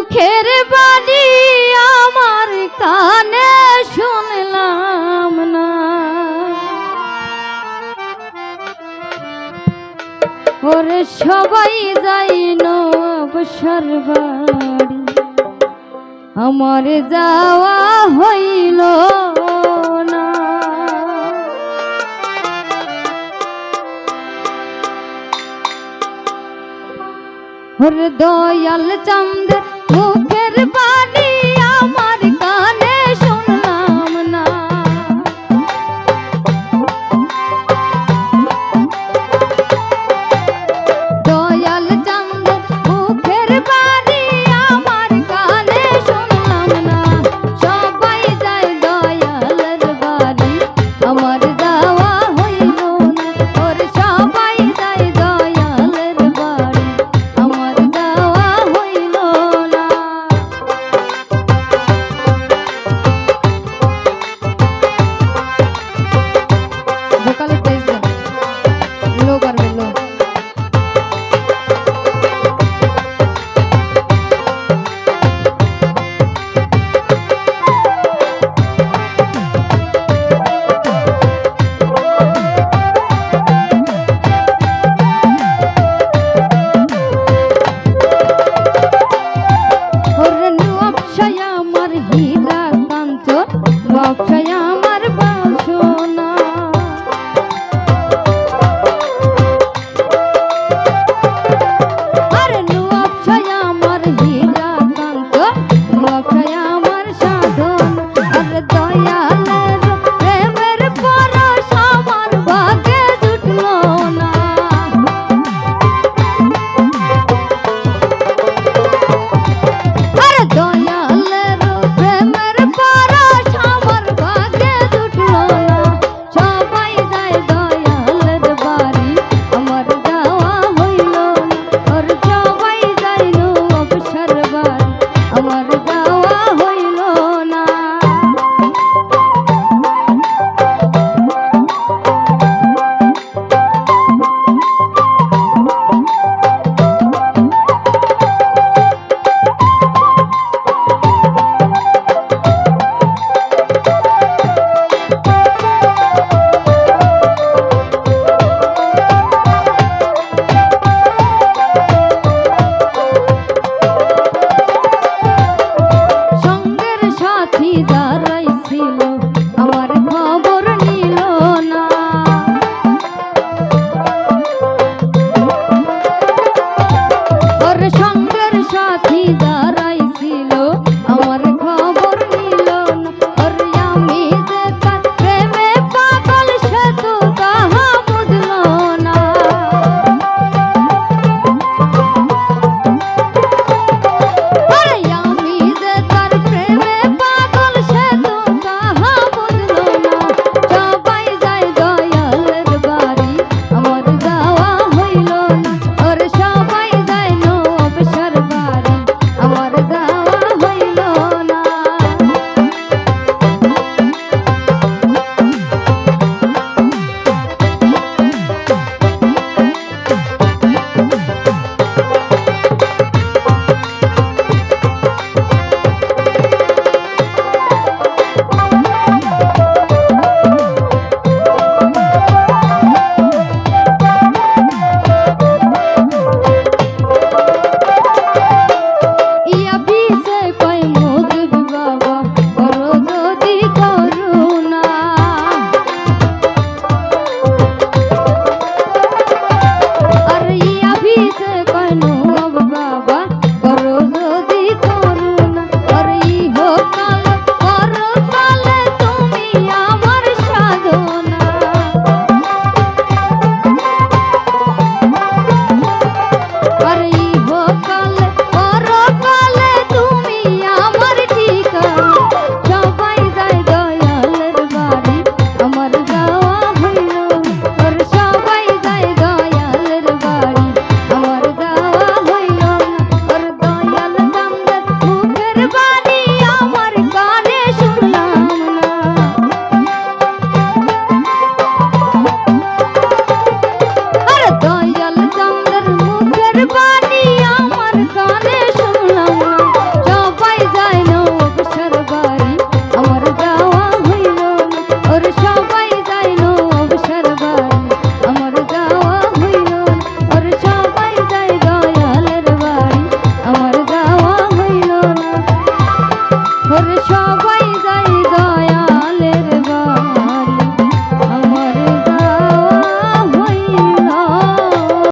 দুঃখের বাণী আমার কানে শুনলাম না, ওরে সবাই যাই অবসর বাড়ি, আমার যাওয়া হইল না। ওরে দয়াল চাঁদের মুখের বাণী আমার কানে শুনলাম না, দয়াল চাঁদের মুখের বাণী আমার কানে শুনলাম না, সবাই যায় দয়ালের বাড়ি, আমার যাওয়া হইল না, ওরে সবাই যায় দয়ালের বাড়ি, আমার যাওয়া হইল না। ভোকালে প্রেস দেন, লো করবেন, লো। ওরে নবশায় আমার হীরা কাঞ্চন, নবশায় আমার বাসনা, আরে নবশায় আমার হীরা কাঞ্চন, নবশায় আমার সাধন, আরে দয়ালের প্রেমের পরশ আমার ভাগ্যে জুটলো না, আরে দয়ালের প্রেমের পরশ আমার ভাগ্যে জুটলো না, সবাই যায় দয়ালের বাড়ি, আমার যাওয়া হইল না, ওর সবাই যাইল অবসর বাড়ি, আমার যাওয়া হইল না। সঙ্গের সাথী যারাই ছিল আমার খবর নিল না, ওর সঙ্গের সাথী যারা